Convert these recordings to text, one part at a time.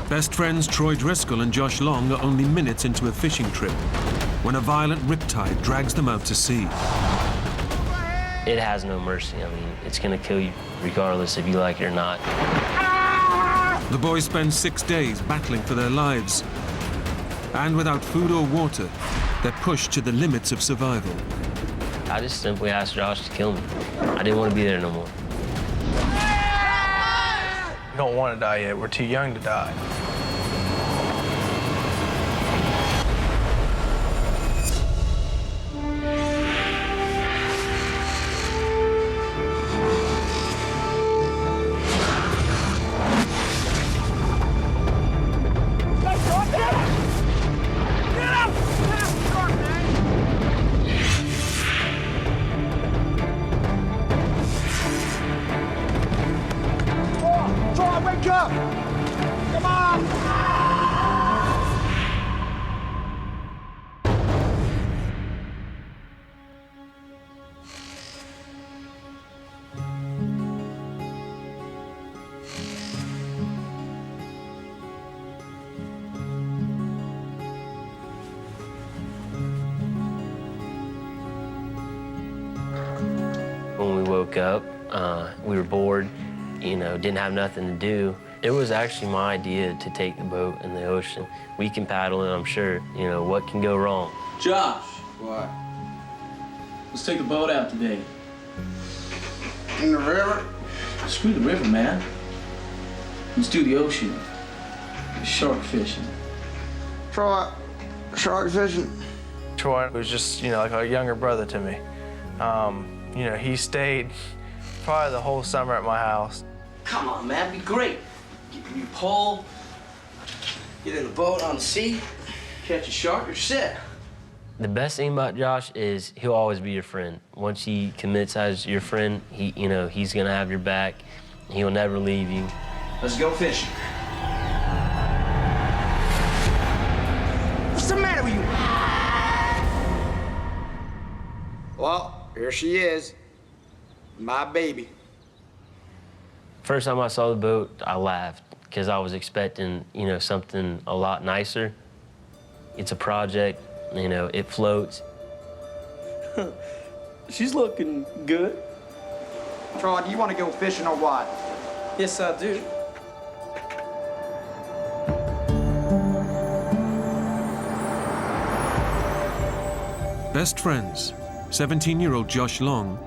Best friends Troy Driscoll and Josh Long are only minutes into a fishing trip when a violent riptide drags them out to sea. It has no mercy. I mean, it's gonna kill you regardless if you like it or not. The boys spend 6 days battling for their lives. And without food or water, they're pushed to the limits of survival. I just simply asked Josh to kill me. I didn't want to be there no more. We don't want to die yet. We're too young to die. When we woke up, we were bored, you know, didn't have nothing to do. It was actually my idea to take the boat in the ocean. We can paddle it, I'm sure. You know, what can go wrong? Josh, What? let's take the boat out today. In the river? Screw the river, man. Let's do the ocean. Shark fishing. Troy, shark fishing. Troy was just, you know, like a younger brother to me. You know, he stayed probably the whole summer at my house. Come on, man, be great. Get a new pole, get in the boat on the sea, catch a shark, you're set. The best thing about Josh is he'll always be your friend. Once he commits as your friend, you know, he's gonna have your back. He'll never leave you. Let's go fishing. What's the matter with you? Well, here she is. My baby. First time I saw the boat, I laughed because I was expecting, you know, something a lot nicer. It's a project, you know, it floats. She's looking good. Troy, do you want to go fishing or what? Yes, I do. Best friends, 17-year-old Josh Long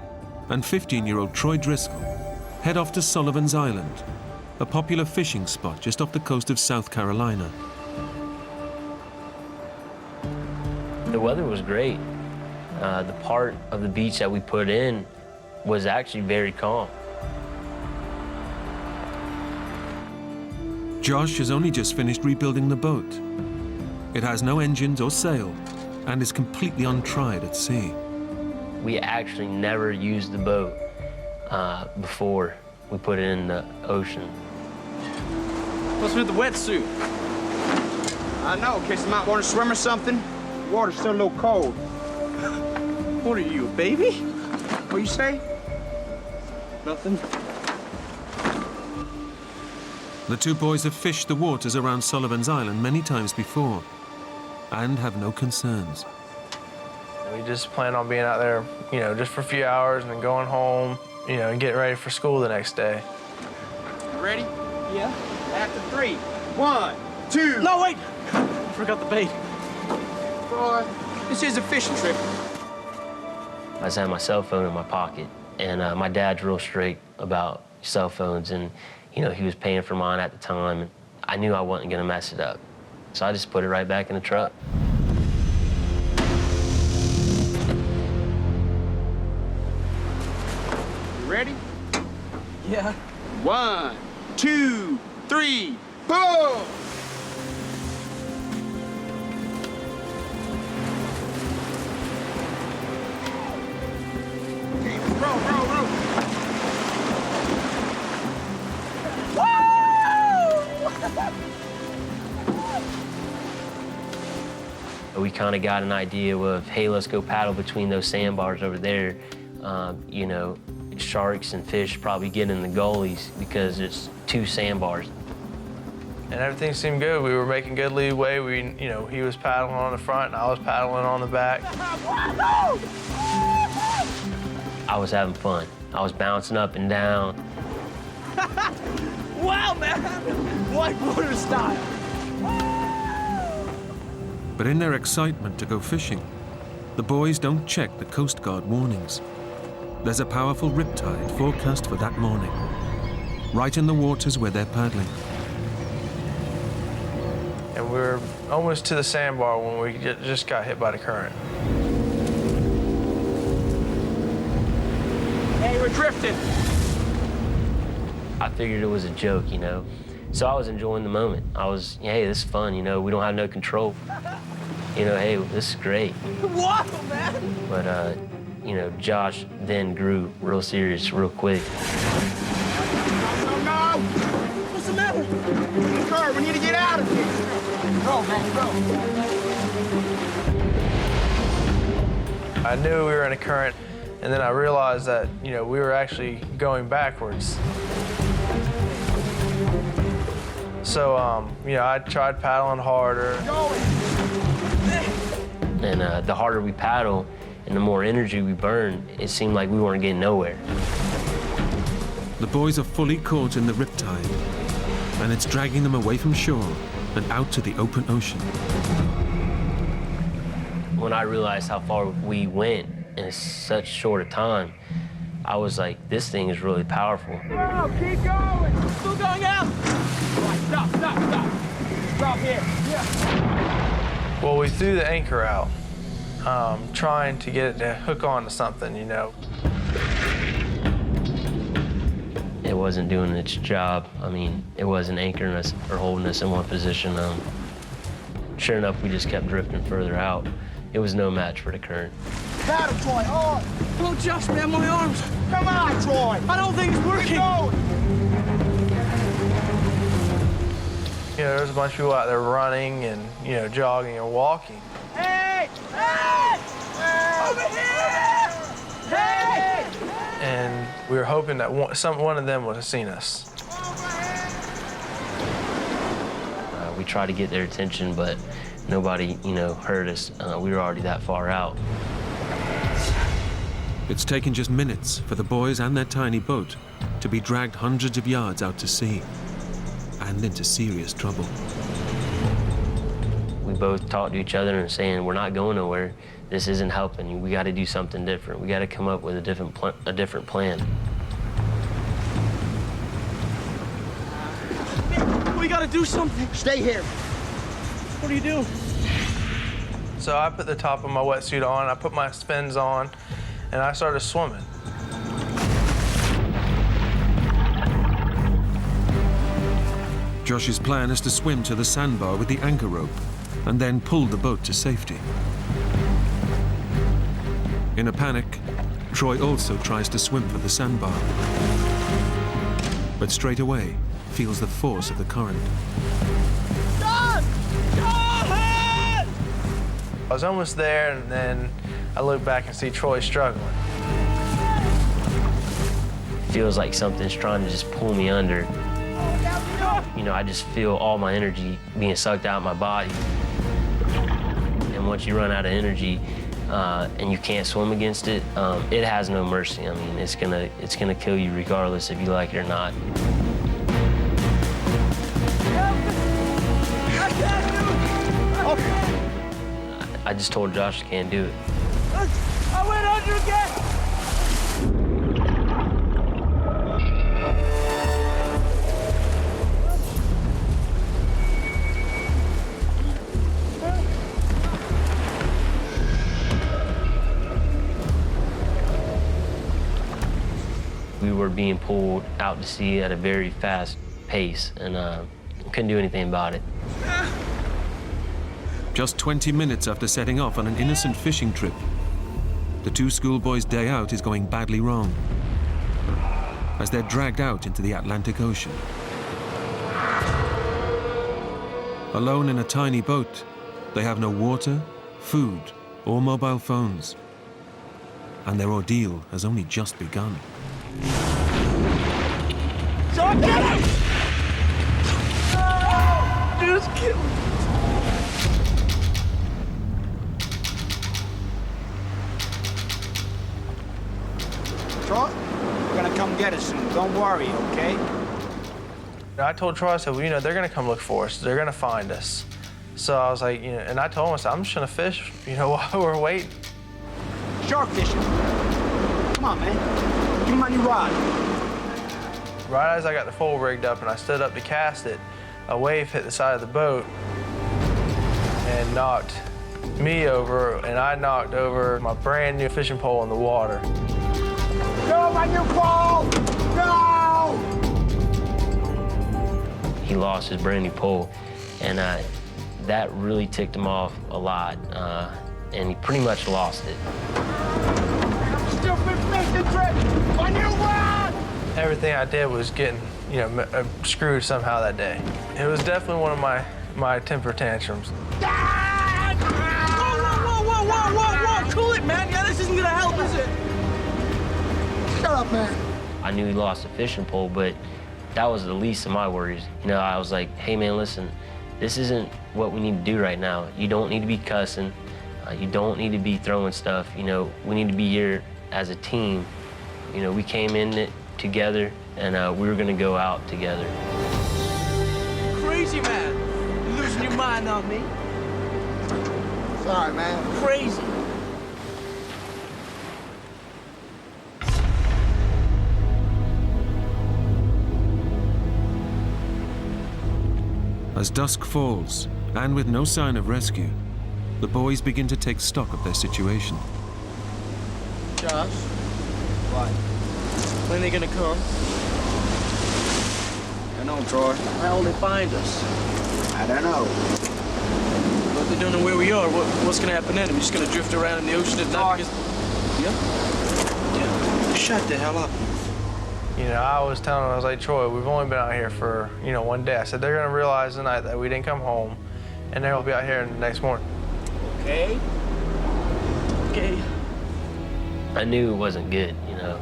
and 15-year-old Troy Driscoll, head off to Sullivan's Island, a popular fishing spot just off the coast of South Carolina. The weather was great. The part of the beach that we put in was actually very calm. Josh has only just finished rebuilding the boat. It has no engines or sail and is completely untried at sea. We actually never used the boat before we put it in the ocean. What's with the wetsuit? I know, in case you might want to swim or something. The water's still a little cold. What are you, a baby? What you say? Nothing. The two boys have fished the waters around Sullivan's Island many times before and have no concerns. We just plan on being out there, you know, just for a few hours and then going home, you know, and getting ready for school the next day. Ready? Yeah. After 3. 1, 2. No, wait! Forgot the bait. Troy, this is a fishing trip. I just had my cell phone in my pocket, and my dad's real straight about cell phones, and you know, he was paying for mine at the time, and I knew I wasn't gonna mess it up. So I just put it right back in the truck. You ready? Yeah. 1, 2, 3, pull! Okay, row, row, row. We kind of got an idea of, hey, let's go paddle between those sandbars over there. You know, sharks and fish probably get in the gullies because it's 2 sandbars. and everything seemed good. We were making good leeway. He was paddling on the front and I was paddling on the back. I was having fun. I was bouncing up and down. Wow, man! Whitewater style. But in their excitement to go fishing, the boys don't check the Coast Guard warnings. There's a powerful riptide forecast for that morning, right in the waters where they're paddling. And we were almost to the sandbar when we just got hit by the current. Hey, we're drifting. I figured it was a joke, So I was enjoying the moment. I was, hey, this is fun, we don't have no control. Hey, this is great. Wow, man! But, Josh then grew real serious real quick. No! What's the matter? Kurt, we need to get out of here. Go, man, go. I knew we were in a current, and then I realized that, we were actually going backwards. So, I tried paddling harder. And the harder we paddle and the more energy we burn, it seemed like we weren't getting nowhere. The boys are fully caught in the riptide, and it's dragging them away from shore and out to the open ocean. When I realized how far we went in such short a time, I was like, this thing is really powerful. No, keep going. Still going out! Right, stop. Stop here. Yeah. Well, we threw the anchor out, trying to get it to hook on to something, It wasn't doing its job. It wasn't anchoring us or holding us in one position. Sure enough, we just kept drifting further out. It was no match for the current. Paddle, Troy, on. Oh, Josh, man, my arms. Come on, Troy. I don't think it's working. Keep going. There's a bunch of people out there running and, jogging and walking. Hey! Hey! Over here! Hey! And we were hoping that one of them would have seen us. We tried to get their attention, but nobody, heard us. We were already that far out. It's taken just minutes for the boys and their tiny boat to be dragged hundreds of yards out to sea and into serious trouble. We both talked to each other and saying, we're not going nowhere. This isn't helping. We got to do something different. We got to come up with a different plan. We gotta do something. Stay here. What do you do? So I put the top of my wetsuit on, I put my fins on, and I started swimming. Josh's plan is to swim to the sandbar with the anchor rope and then pull the boat to safety. In a panic, Troy also tries to swim for the sandbar, but straight away feels the force of the current. John! John! I was almost there, and then I look back and see Troy struggling. Feels like something's trying to just pull me under. I just feel all my energy being sucked out of my body. And once you run out of energy and you can't swim against it, it has no mercy. It's gonna kill you regardless if you like it or not. I just told Josh I can't do it. I went under again! We were being pulled out to sea at a very fast pace, and couldn't do anything about it. Just 20 minutes after setting off on an innocent fishing trip, the two schoolboys' day out is going badly wrong as they're dragged out into the Atlantic Ocean. Alone in a tiny boat, they have no water, food, or mobile phones. And their ordeal has only just begun. John, get him! Don't worry, okay? I told Troy, I said, well, you know, they're gonna come look for us. They're gonna find us. So I was like, you know, and I told him, I said, I'm just gonna fish, you know, while we're waiting. Shark fishing. Come on, man. Give me my new rod. Right as I got the pole rigged up and I stood up to cast it, a wave hit the side of the boat and knocked me over, and I knocked over my brand new fishing pole in the water. No, my new pole! No! He lost his brand new pole, and that really ticked him off a lot, and he pretty much lost it. Stupid fishing trip! My new rod! Everything I did was getting, you know, screwed somehow that day. It was definitely one of my temper tantrums. Whoa, cool it, man. Yeah, this isn't gonna help, is it? Shut up, man. I knew he lost the fishing pole, but that was the least of my worries. You know, I was like, hey man, listen, this isn't what we need to do right now. You don't need to be cussing. You don't need to be throwing stuff. You know, we need to be here as a team. You know, we came in it together, and we were gonna go out together. Crazy, man. You're losing your mind on me. Sorry, man. Crazy. As dusk falls, and with no sign of rescue, the boys begin to take stock of their situation. Josh, What? when are they gonna come? I don't know, Troy. How will they find us? I don't know. But they don't know where we are. What's gonna happen then? Are we just gonna drift around in the ocean at night? Troy. Yeah? Shut the hell up. You know, I was telling him, I was like, Troy, we've only been out here for, you know, one day. I said, they're gonna realize tonight that we didn't come home, and they'll be out here the next morning. Okay? Okay. I knew it wasn't good, you know.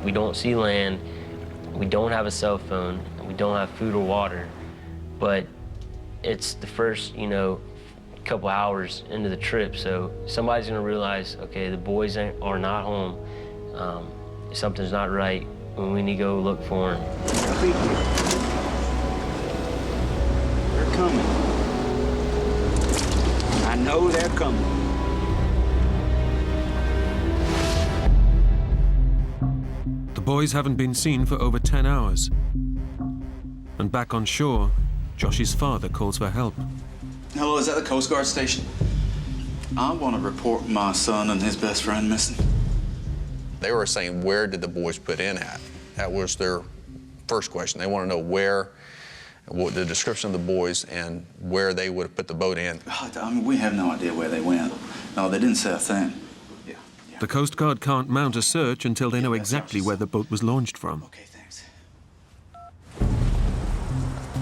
We don't see land, we don't have a cell phone, and we don't have food or water, but it's the first, you know, couple hours into the trip, so somebody's gonna realize, okay, the boys are not home, something's not right, and we need to go look for them. They're coming. I know they're coming. The boys haven't been seen for over 10 hours. And back on shore, Josh's father calls for help. Hello, is that the Coast Guard station? I want to report my son and his best friend missing. They were saying, where did the boys put in at? That was their first question. They want to know where, what the description of the boys and where they would have put the boat in. I mean, we have no idea where they went. No, they didn't say a thing. Yeah. The Coast Guard can't mount a search until they know exactly where the boat was launched from. Okay, thanks.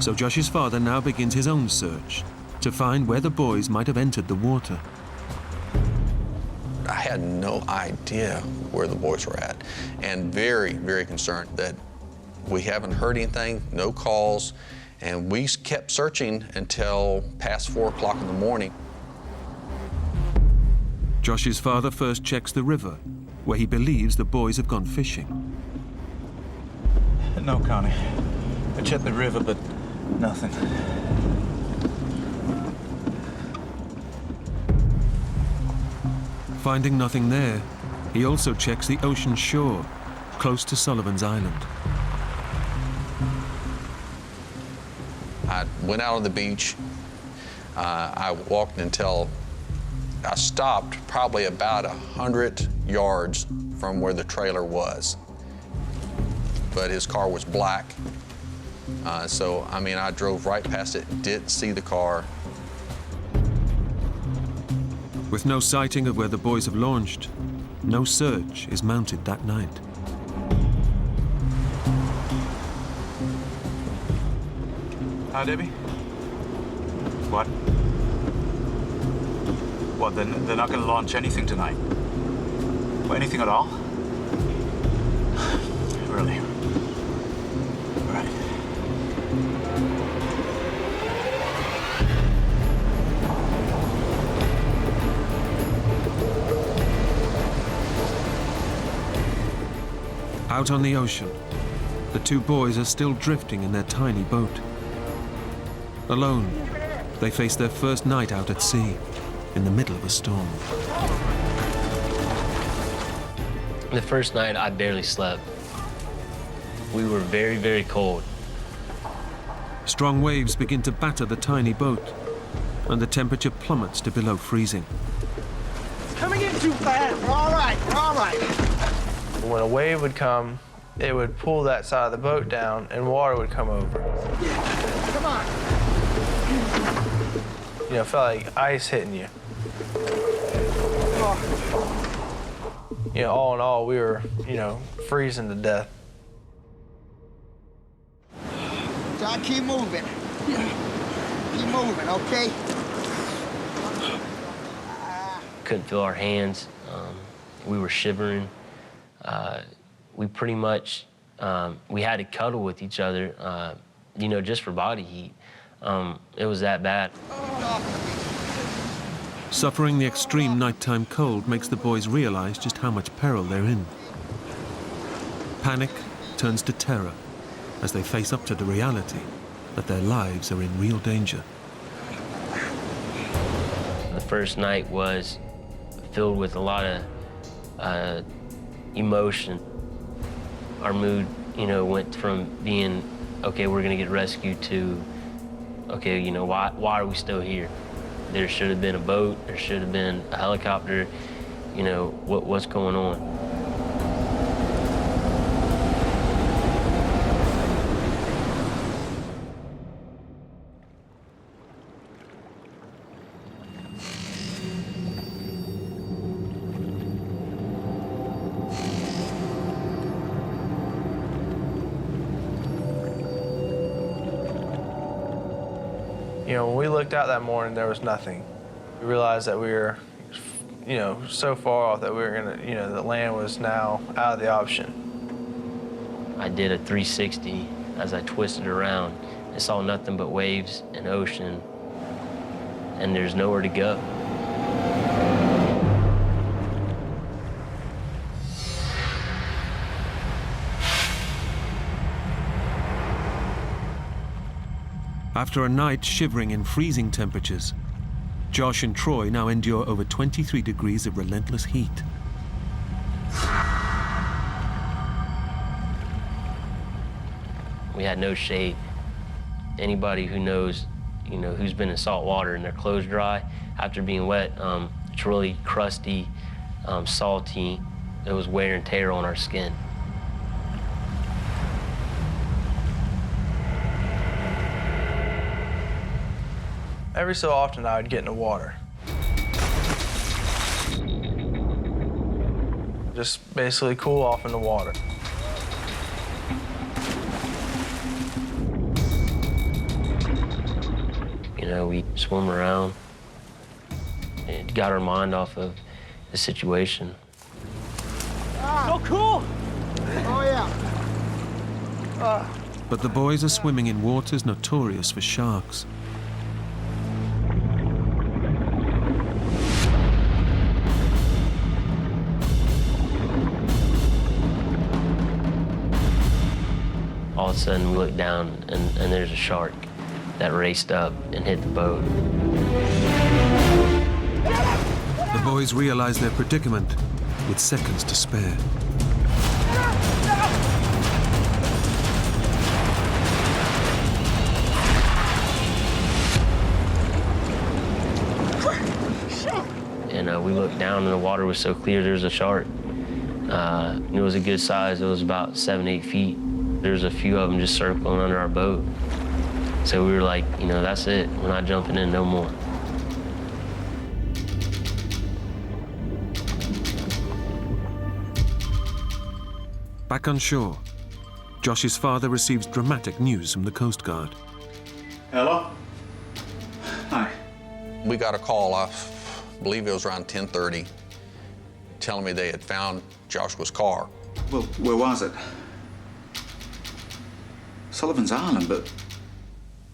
So Josh's father now begins his own search to find where the boys might have entered the water. I had no idea where the boys were at, and very, very concerned that we haven't heard anything, no calls, and we kept searching until past 4 o'clock in the morning. Josh's father first checks the river, where he believes the boys have gone fishing. No, Connie. I checked the river, but nothing. Finding nothing there, he also checks the ocean shore, close to Sullivan's Island. I went out on the beach. I walked until I stopped probably about 100 yards from where the trailer was. But his car was black. So, I mean, I drove right past it, didn't see the car. With no sighting of where the boys have launched, no search is mounted that night. Hi, Debbie. What? What, they're not going to launch anything tonight? Or anything at all? Really? All right. Out on the ocean, The two boys are still drifting in their tiny boat. Alone, they face their first night out at sea, in the middle of a storm. The first night, I barely slept. We were very, very cold. Strong waves begin to batter the tiny boat, and the temperature plummets to below freezing. It's coming in too fast. We're all right, we're all right. When a wave would come, it would pull that side of the boat down and water would come over. Yeah. Come on. You know, it felt like ice hitting you. You know, all in all, we were, you know, freezing to death. John, keep moving. Keep moving, okay? Couldn't feel our hands. We were shivering. We pretty much, we had to cuddle with each other, you know, just for body heat. It was that bad. Suffering the extreme nighttime cold makes the boys realize just how much peril they're in. Panic turns to terror as they face up to the reality that their lives are in real danger. The first night was filled with a lot of emotion. Our mood, you know, went from being, okay, we're gonna get rescued, to, okay, you know, why are we still here? There should have been a boat, there should have been a helicopter, you know, what's going on? You know, when we looked out that morning, there was nothing. We realized that we were, you know, so far off that we were gonna, you know, the land was now out of the option. I did a 360 as I twisted around and saw nothing but waves and ocean, and there's nowhere to go. After a night shivering in freezing temperatures, Josh and Troy now endure over 23 degrees of relentless heat. We had no shade. Anybody who knows, you know, who's been in salt water and their clothes dry after being wet, it's really crusty, salty. It was wear and tear on our skin. Every so often, I would get in the water. Just basically cool off in the water. You know, we swim around. It got our mind off of the situation. So cool! Oh, yeah. But the boys are swimming in waters notorious for sharks. All of a sudden, we look down, and there's a shark that raced up and hit the boat. The boys realize their predicament with seconds to spare. And we looked down, and the water was so clear, there was a shark. It was a good size. It was about 7-8 feet. There's a few of them just circling under our boat. So we were like, you know, that's it. We're not jumping in no more. Back on shore, Josh's father receives dramatic news from the Coast Guard. Hello? Hi. We got a call, I believe it was around 10:30, telling me they had found Joshua's car. Well, where was it? Sullivan's Island, but...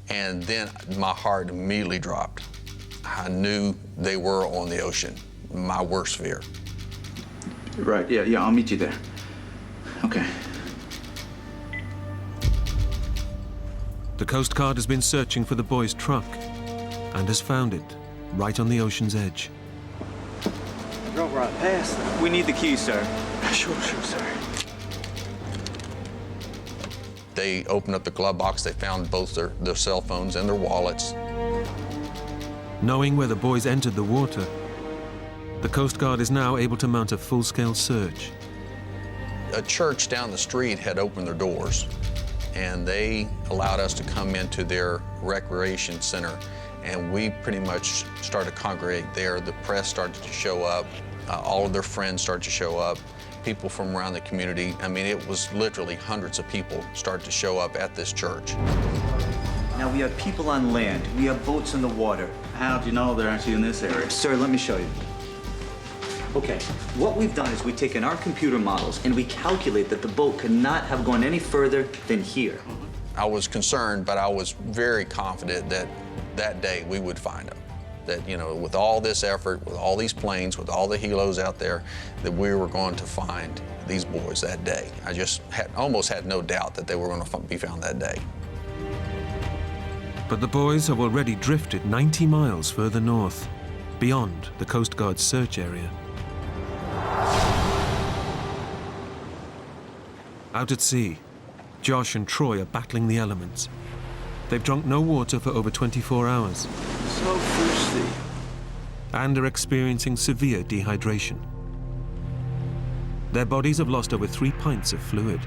And then my heart immediately dropped. I knew they were on the ocean, my worst fear. Right, yeah, I'll meet you there. Okay. The Coast Guard has been searching for the boys' truck and has found it right on the ocean's edge. Drove right past them. We need the key, sir. Sure, sir. They opened up the glove box. They found both their cell phones and their wallets. Knowing where the boys entered the water, the Coast Guard is now able to mount a full-scale search. A church down the street had opened their doors, and they allowed us to come into their recreation center, and we pretty much started to congregate there. The press started to show up. All of their friends started to show up. People from around the community. I mean, it was literally hundreds of people started to show up at this church. Now, we have people on land. We have boats in the water. How do you know they're actually in this area? Sir, let me show you. Okay, what we've done is we've taken our computer models and we calculate that the boat could not have gone any further than here. I was concerned, but I was very confident that that day we would find them. That, you know, with all this effort, with all these planes, with all the helos out there, that we were going to find these boys that day. I just almost had no doubt that they were going to be found that day. But the boys have already drifted 90 miles further north, beyond the Coast Guard's search area. Out at sea, Josh and Troy are battling the elements. They've drunk no water for over 24 hours. So thirsty. And are experiencing severe dehydration. Their bodies have lost over 3 pints of fluid,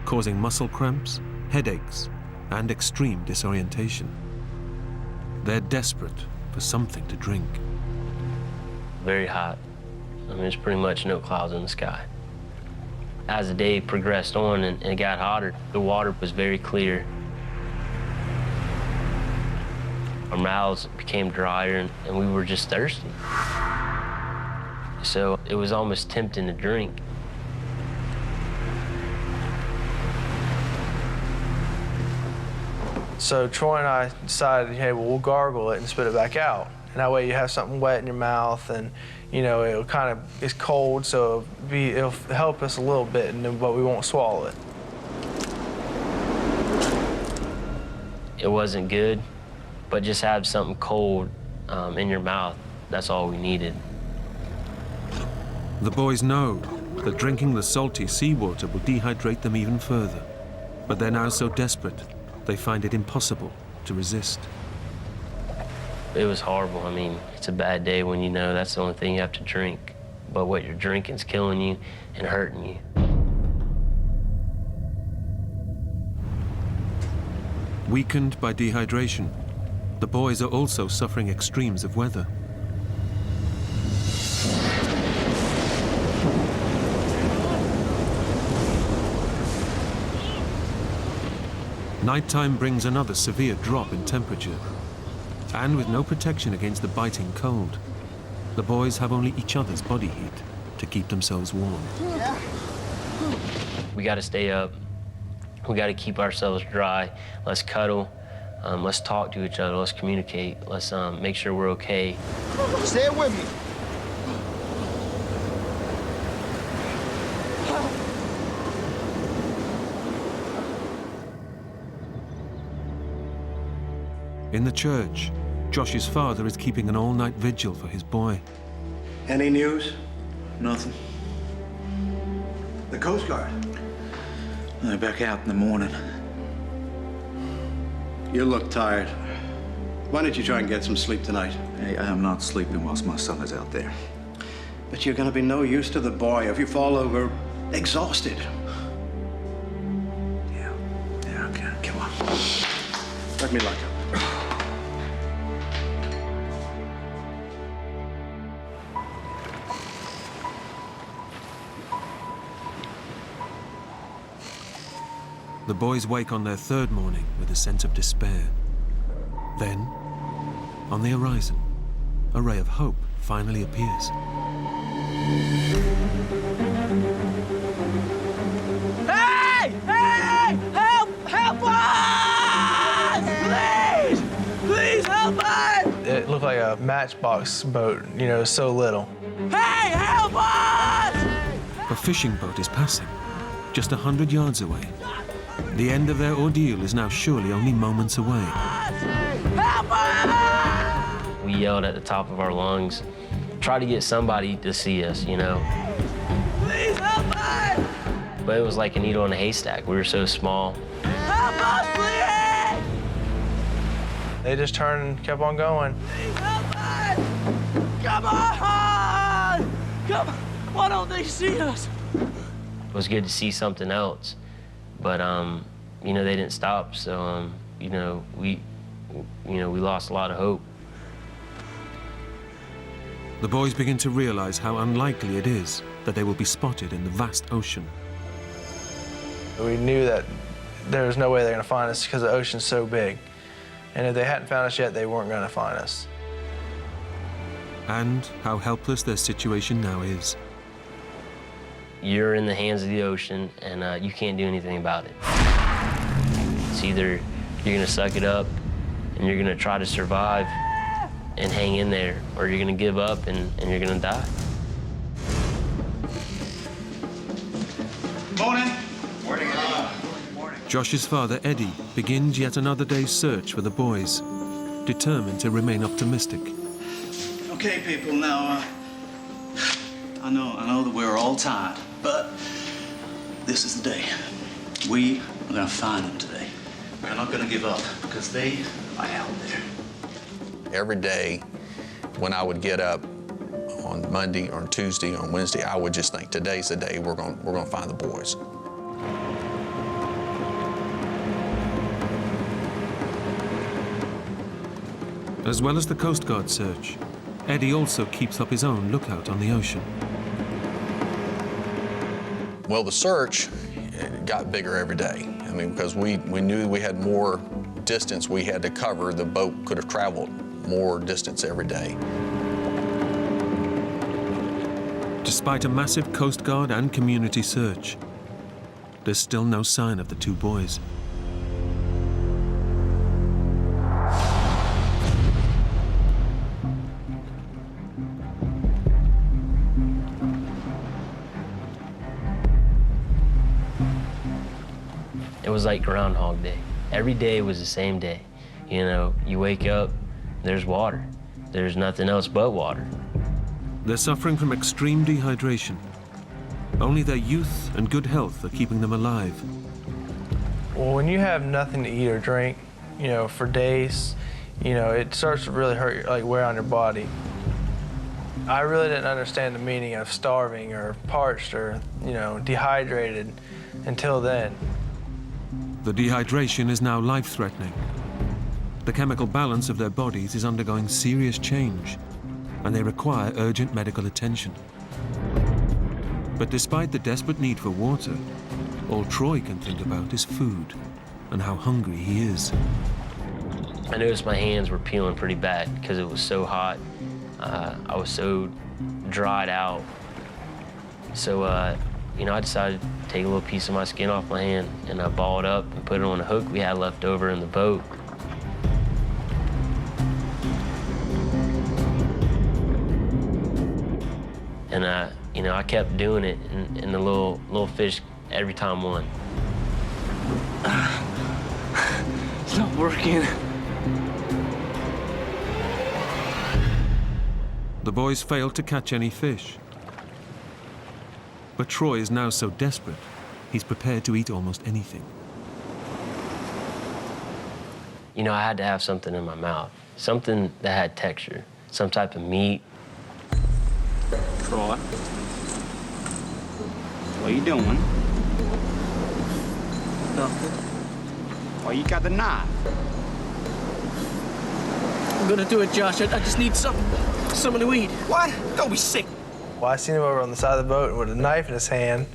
causing muscle cramps, headaches, and extreme disorientation. They're desperate for something to drink. Very hot. I mean, there's pretty much no clouds in the sky. As the day progressed on and it got hotter, the water was very clear. Our mouths became drier and we were just thirsty. So it was almost tempting to drink. So Troy and I decided, hey, well, we'll gargle it and spit it back out. And that way you have something wet in your mouth and, you know, it'll kind of, it's cold, so it'll help us a little bit, but we won't swallow it. It wasn't good, but just have something cold in your mouth. That's all we needed. The boys know that drinking the salty seawater will dehydrate them even further. But they're now so desperate, they find it impossible to resist. It was horrible. I mean, it's a bad day when you know that's the only thing you have to drink. But what you're drinking's killing you and hurting you. Weakened by dehydration, the boys are also suffering extremes of weather. Nighttime brings another severe drop in temperature. And with no protection against the biting cold, the boys have only each other's body heat to keep themselves warm. We got to stay up. We got to keep ourselves dry. Let's cuddle. Let's talk to each other. Let's communicate. Let's make sure we're okay. Stay with me. In the church, Josh's father is keeping an all-night vigil for his boy. Any news? Nothing. The Coast Guard. They're back out in the morning. You look tired. Why don't you try and get some sleep tonight? Hey, I am not sleeping whilst my son is out there. But you're gonna be no use to the boy if you fall over exhausted. Yeah, okay, come on. Let me lock up. The boys wake on their third morning with a sense of despair. Then, on the horizon, a ray of hope finally appears. Hey! Hey! Help! Help us! Please! Please help us! It looked like a matchbox boat, you know, so little. Hey! Help us! A fishing boat is passing, just 100 yards away. The end of their ordeal is now surely only moments away. We yelled at the top of our lungs, tried to get somebody to see us, you know. Please help us! But it was like a needle in a haystack. We were so small. Help us, please! They just turned and kept on going. Please help us! Come on! Come on! Why don't they see us? It was good to see something else, but you know, they didn't stop. So you know, we lost a lot of hope. The boys begin to realize how unlikely it is that they will be spotted in the vast ocean. We knew that there was no way they're going to find us because the ocean's so big. And if they hadn't found us yet, they weren't going to find us. And how helpless their situation now is. You're in the hands of the ocean, and you can't do anything about it. It's either you're gonna suck it up, and you're gonna try to survive and hang in there, or you're gonna give up and you're gonna die. Morning. Josh's father, Eddie, begins yet another day's search for the boys, determined to remain optimistic. Okay, people, now, I know that we're all tired, but this is the day. We are gonna find them today. We're not gonna give up, because they are out there. Every day when I would get up on Monday or Tuesday or Wednesday, I would just think, today's the day we're gonna find the boys. As well as the Coast Guard search, Eddie also keeps up his own lookout on the ocean. Well, the search got bigger every day. I mean, because we knew we had more distance we had to cover. The boat could have traveled more distance every day. Despite a massive Coast Guard and community search, there's still no sign of the two boys. It was like Groundhog Day. Every day was the same day. You know, you wake up, there's water. There's nothing else but water. They're suffering from extreme dehydration. Only their youth and good health are keeping them alive. Well, when you have nothing to eat or drink, you know, for days, you know, it starts to really hurt, like wear on your body. I really didn't understand the meaning of starving or parched or, you know, dehydrated until then. The dehydration is now life-threatening. The chemical balance of their bodies is undergoing serious change, and they require urgent medical attention. But despite the desperate need for water, all Troy can think about is food and how hungry he is. I noticed my hands were peeling pretty bad because it was so hot. I was so dried out. So, you know, I decided to take a little piece of my skin off my hand, and I balled up and put it on a hook we had left over in the boat. And, you know, I kept doing it, and the little fish every time won. It's not working. The boys failed to catch any fish. But Troy is now so desperate, he's prepared to eat almost anything. You know, I had to have something in my mouth, something that had texture, some type of meat. Troy, what are you doing? Nothing. Why you got the knife? I'm gonna do it, Josh. I just need something to eat. What? Don't be sick. Well, I seen him over on the side of the boat with a knife in his hand,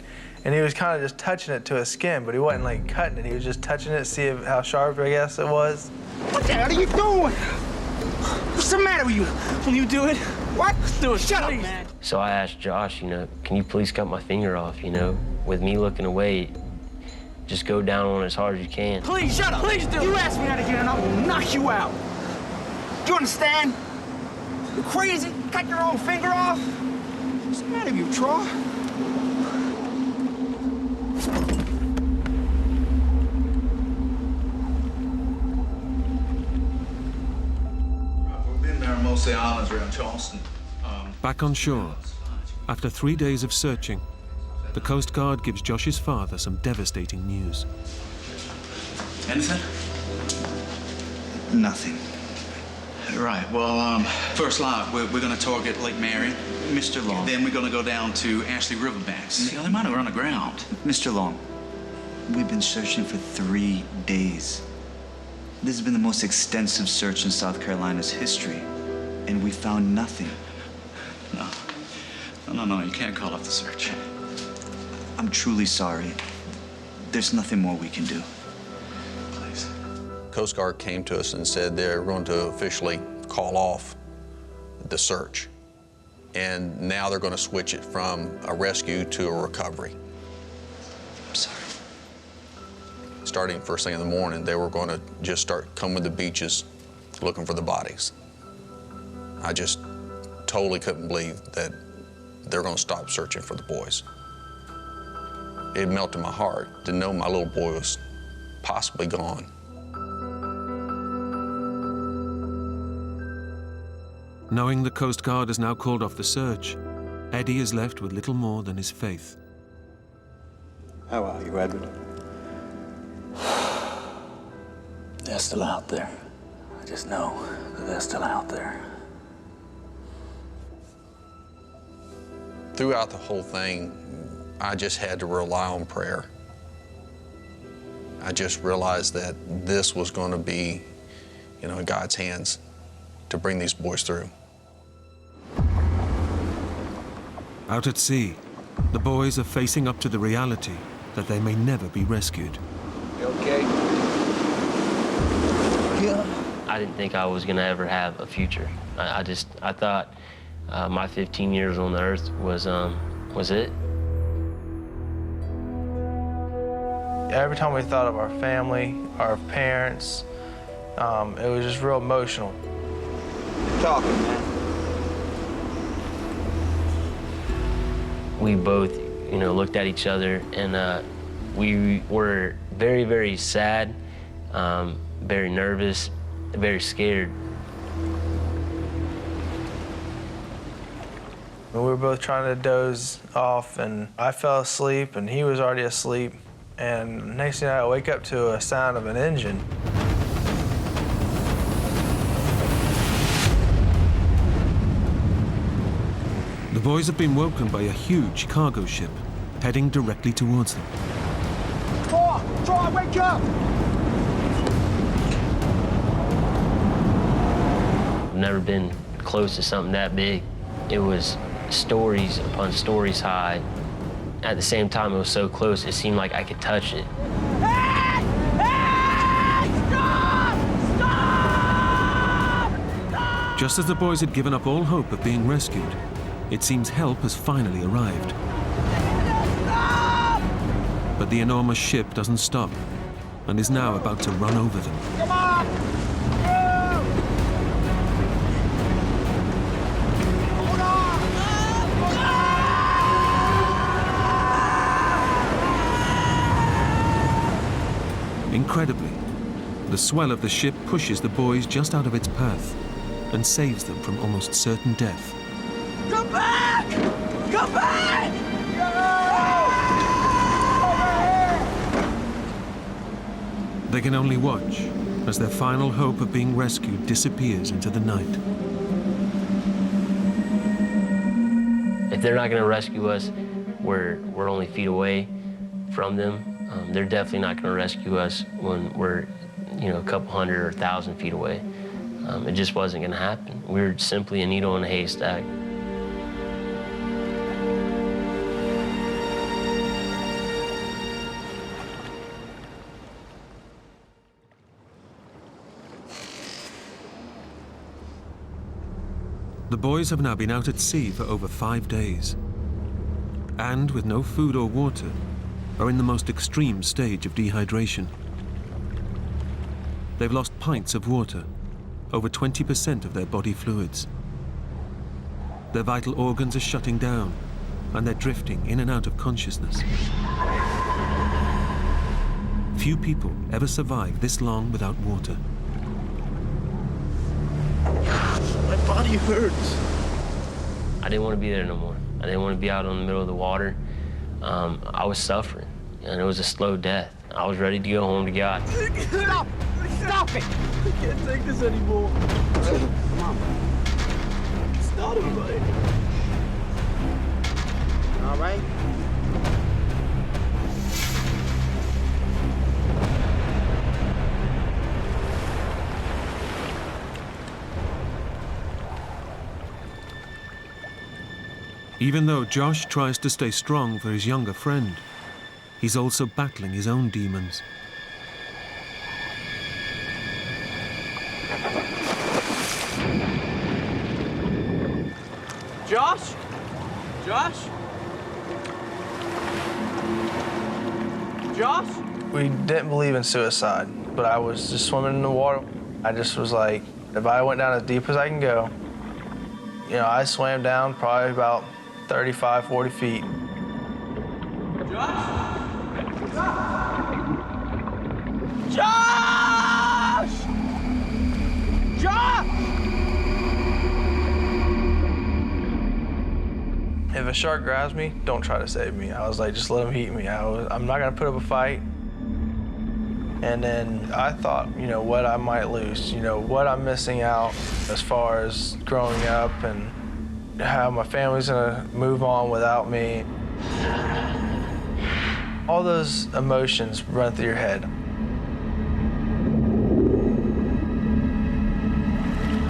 and he was kind of just touching it to his skin, but he wasn't like cutting it. He was just touching it to see how sharp, I guess, it was. What the hell are you doing? What's the matter with you? Will you do it? What? Do it, Shut please. up, man. So I asked Josh, you know, can you please cut my finger off, you know? With me looking away, just go down on it as hard as you can. Please, shut up. Please do. You asked me how to get it, and I will knock you out. Do you understand? You crazy? Cut your own finger off? What's the matter with you, Troy? mostly islands around Charleston. Back on shore, after 3 days of searching, the Coast Guard gives Josh's father some devastating news. Anything? Nothing. Right, well, first line, we're gonna target Lake Marion. Mr. Long. Then we're gonna go down to Ashley Riverbanks. You know, they might have run aground. Mr. Long, we've been searching for 3 days. This has been the most extensive search in South Carolina's history, and we found nothing. No, you can't call off the search. I'm truly sorry. There's nothing more we can do. Please. Coast Guard came to us and said they're going to officially call off the search. And now they're going to switch it from a rescue to a recovery. I'm sorry. Starting first thing in the morning, they were going to just start combing the beaches looking for the bodies. I just totally couldn't believe that they're going to stop searching for the boys. It melted my heart to know my little boy was possibly gone. Knowing the Coast Guard has now called off the search, Eddie is left with little more than his faith. How are you, Edward? They're still out there. I just know that they're still out there. Throughout the whole thing, I just had to rely on prayer. I just realized that this was going to be, in God's hands to bring these boys through. Out at sea, the boys are facing up to the reality that they may never be rescued. You okay? Yeah. I didn't think I was gonna ever have a future. I thought my 15 years on the earth was it. Every time we thought of our family, our parents, it was just real emotional. Talking, man. We both, looked at each other, and we were very, very sad, very nervous, very scared. We were both trying to doze off, and I fell asleep, and he was already asleep. And next thing I wake up to a sound of an engine. The boys have been woken by a huge cargo ship heading directly towards them. Troy, wake up! I've never been close to something that big. It was stories upon stories high. At the same time, it was so close, it seemed like I could touch it. Hey! Hey! Stop! Stop! Stop! Just as the boys had given up all hope of being rescued, it seems help has finally arrived. Stop! But the enormous ship doesn't stop and is now about to run over them. Come on! Hold on! Incredibly, the swell of the ship pushes the boys just out of its path and saves them from almost certain death. Come back! Come back! They can only watch as their final hope of being rescued disappears into the night. If they're not gonna rescue us, we're only feet away from them. They're definitely not gonna rescue us when we're, a couple hundred or 1,000 feet away. It just wasn't gonna happen. We were simply a needle in a haystack. The boys have now been out at sea for over 5 days, and with no food or water, are in the most extreme stage of dehydration. They've lost pints of water, over 20% of their body fluids. Their vital organs are shutting down, and they're drifting in and out of consciousness. Few people ever survive this long without water. My body hurts. I didn't want to be there no more. I didn't want to be out in the middle of the water. I was suffering, and it was a slow death. I was ready to go home to God. Stop! Stop it! I can't take this anymore. Come on. It's not right. All right? Even though Josh tries to stay strong for his younger friend, he's also battling his own demons. Josh? Josh? Josh? We didn't believe in suicide, but I was just swimming in the water. I just was like, if I went down as deep as I can go, you know, I swam down probably about 35, 40 feet. Josh? Josh! Josh! If a shark grabs me, don't try to save me. I was like, just let him eat me. I'm not gonna put up a fight. And then I thought, you know, what I might lose, you know, what I'm missing out as far as growing up and how my family's gonna move on without me. All those emotions run through your head.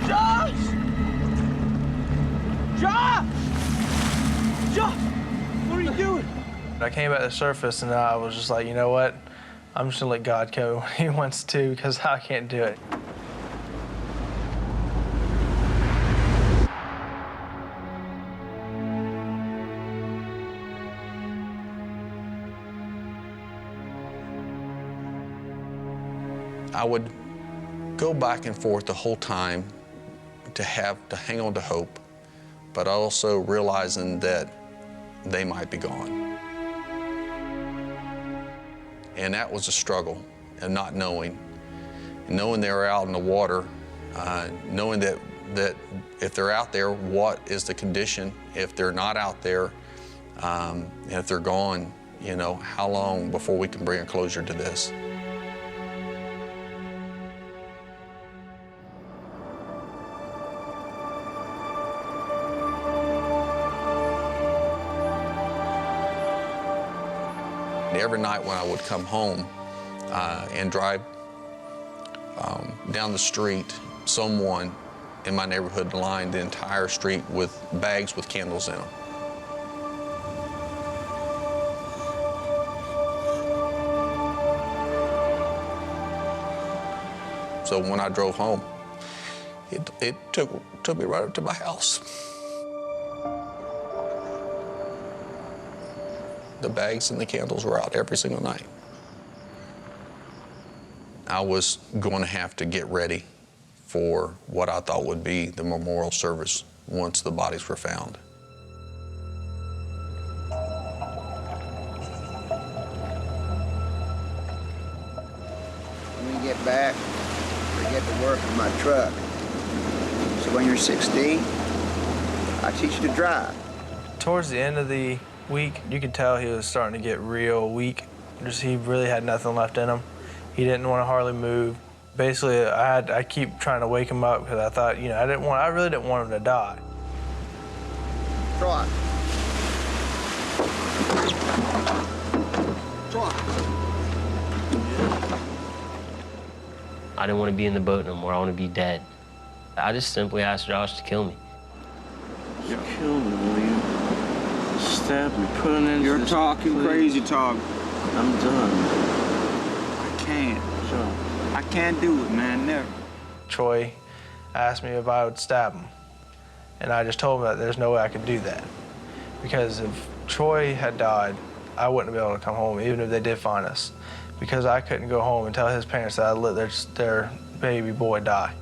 Josh! Josh! Josh! What are you doing? I came back to the surface and I was just like, you know what? I'm just gonna let God go when he wants to because I can't do it. I would go back and forth the whole time to hang on to hope, but also realizing that they might be gone. And that was a struggle, and not knowing they were out in the water, knowing that if they're out there, what is the condition? If they're not out there, and if they're gone, you know, how long before we can bring a closure to this? Every night when I would come home and drive down the street, someone in my neighborhood lined the entire street with bags with candles in them. So when I drove home, it took me right up to my house. The bags and the candles were out every single night. I was going to have to get ready for what I thought would be the memorial service once the bodies were found. When we get back, we get to work on my truck. So when you're 16, I teach you to drive. Towards the end of the week, you could tell he was starting to get real weak. He really had nothing left in him. He didn't want to hardly move. Basically, I keep trying to wake him up because I thought, you know, I really didn't want him to die. Trot. Trot. I didn't want to be in the boat no more. I want to be dead. I just simply asked Josh to kill me. You kill me, will you? Stab me, put an end to You're this, talking please. crazy talk. I'm done. I can't. Sure. I can't do it, man, never. Troy asked me if I would stab him. And I just told him that there's no way I could do that. Because if Troy had died, I wouldn't be able to come home, even if they did find us. Because I couldn't go home and tell his parents that I let their baby boy die.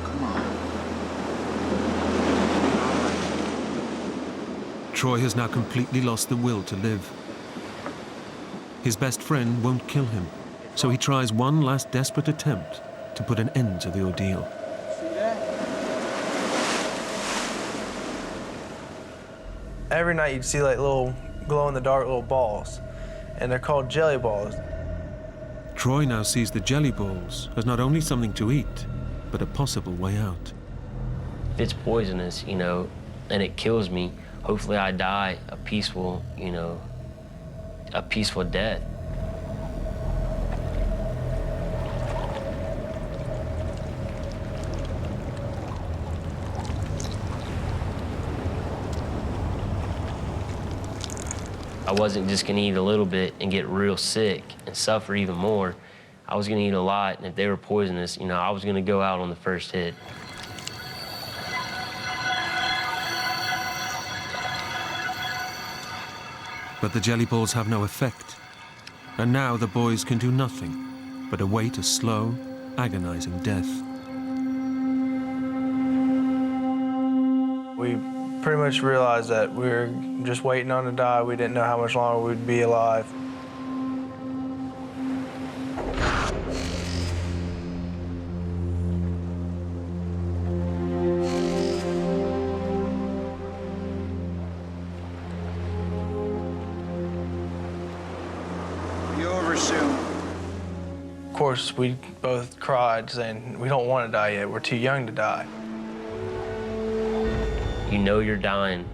Come on. Troy has now completely lost the will to live. His best friend won't kill him, so he tries one last desperate attempt to put an end to the ordeal. Every night you'd see like little glow-in-the-dark little balls, and they're called jelly balls. Troy now sees the jelly balls as not only something to eat, but a possible way out. If it's poisonous, you know, and it kills me, hopefully I die a peaceful, you know, a peaceful death. I wasn't just gonna eat a little bit and get real sick and suffer even more. I was gonna eat a lot, and if they were poisonous, you know, I was gonna go out on the first hit. But the jelly balls have no effect. And now the boys can do nothing but await a slow, agonizing death. We pretty much realized that we were just waiting on to die. We didn't know how much longer we'd be alive. Be over soon. Of course, we both cried, saying, we don't want to die yet. We're too young to die. You know you're dying,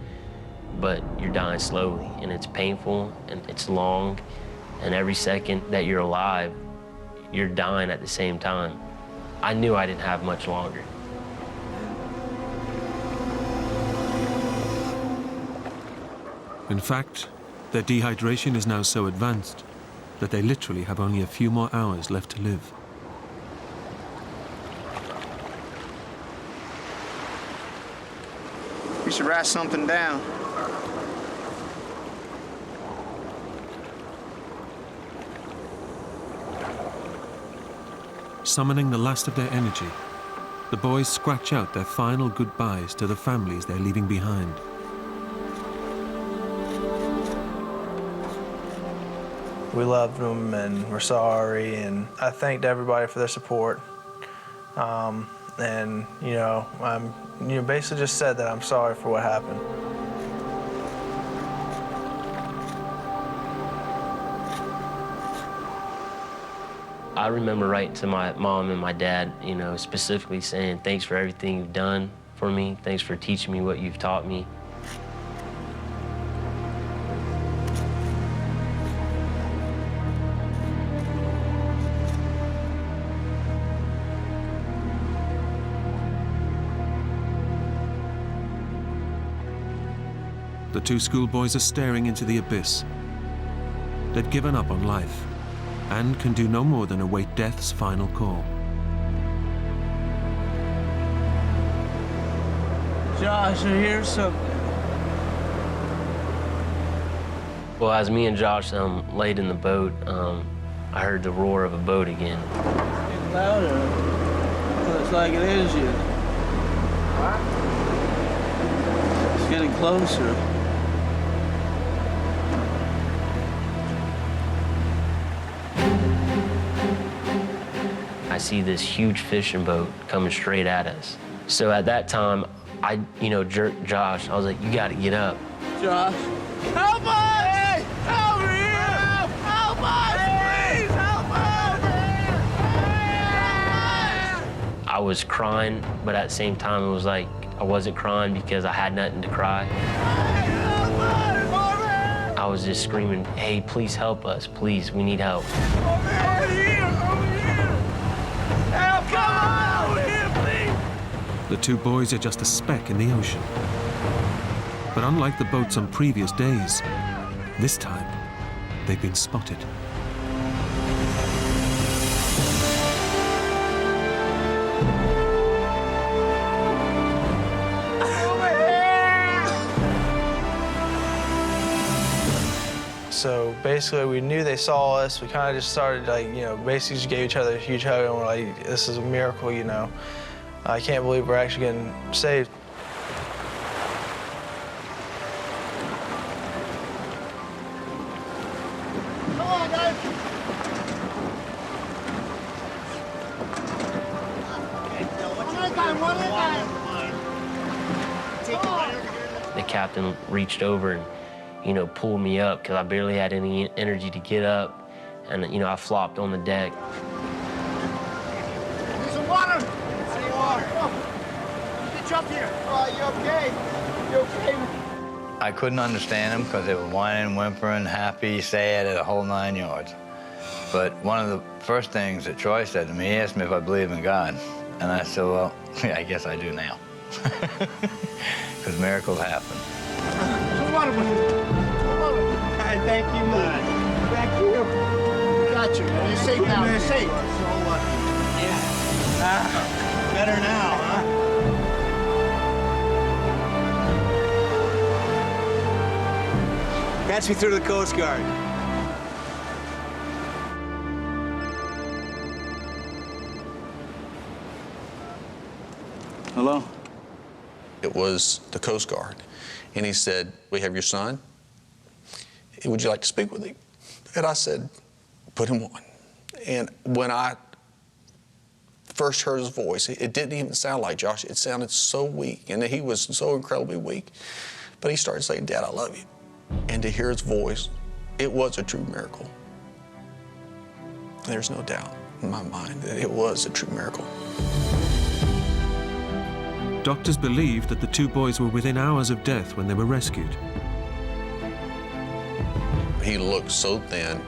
but you're dying slowly, and it's painful, and it's long, and every second that you're alive, you're dying at the same time. I knew I didn't have much longer. In fact, their dehydration is now so advanced that they literally have only a few more hours left to live. We should write something down. Summoning the last of their energy, the boys scratch out their final goodbyes to the families they're leaving behind. We loved them and we're sorry, and I thanked everybody for their support. And basically just said that I'm sorry for what happened. I remember writing to my mom and my dad, you know, specifically saying, thanks for everything you've done for me. Thanks for teaching me what you've taught me. The two schoolboys are staring into the abyss. They've given up on life and can do no more than await death's final call. Josh, I hear something. Well, as me and Josh laid in the boat, I heard the roar of a boat again. It's louder. Looks like it is you. It's getting closer. I see this huge fishing boat coming straight at us. So at that time, I, jerked Josh. I was like, you gotta get up. Josh, help us! Hey, help me! Help us! Please, help us! I was crying, but at the same time, it was like I wasn't crying because I had nothing to cry. I was just screaming, hey, please help us. Please, we need help. Over here! Help! Come on! Over here, please! The two boys are just a speck in the ocean. But unlike the boats on previous days, this time they've been spotted. So basically, we knew they saw us. We kind of just started, basically just gave each other a huge hug, and we're like, this is a miracle, I can't believe we're actually getting saved. Come on, guys! They captain reached over and, you know, pulled me up because I barely had any energy to get up. And, you know, I flopped on the deck. Some water! Some water! Get you up here! You okay? You okay? I couldn't understand them because they were whining, whimpering, happy, sad, the whole 9 yards. But one of the first things that Troy said to me, he asked me if I believe in God. And I said, well, yeah, I guess I do now. Because miracles happen. Some water with you. Some water. Hey, thank you, man. Thank you. Got you, man. You're safe now. You're safe. So lucky. Yeah. Better now, huh? Catch me through the Coast Guard. Hello? It was the Coast Guard. And he said, we have your son. Would you like to speak with him? And I said, put him on. And when I first heard his voice, it didn't even sound like Josh. It sounded so weak, and he was so incredibly weak. But he started saying, Dad, I love you. And to hear his voice, it was a true miracle. There's no doubt in my mind that it was a true miracle. Doctors believed that the two boys were within hours of death when they were rescued. He looked so thin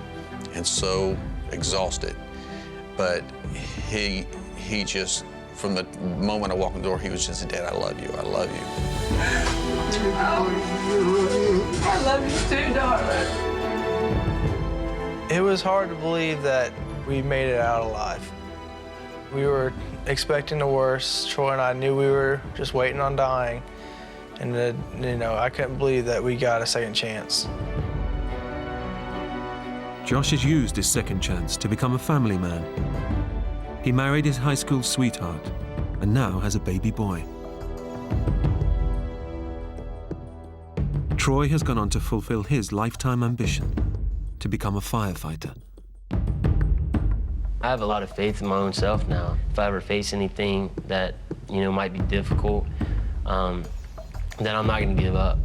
and so exhausted, but he just, from the moment I walked in the door, he was just, Dad, I love you, I love you. I love you too, darling. It was hard to believe that we made it out alive. We were expecting the worst. Troy and I knew we were just waiting on dying. And, you know, I couldn't believe that we got a second chance. Josh has used his second chance to become a family man. He married his high school sweetheart and now has a baby boy. Troy has gone on to fulfill his lifetime ambition to become a firefighter. I have a lot of faith in my own self now. If I ever face anything that, you know, might be difficult, then I'm not going to give up.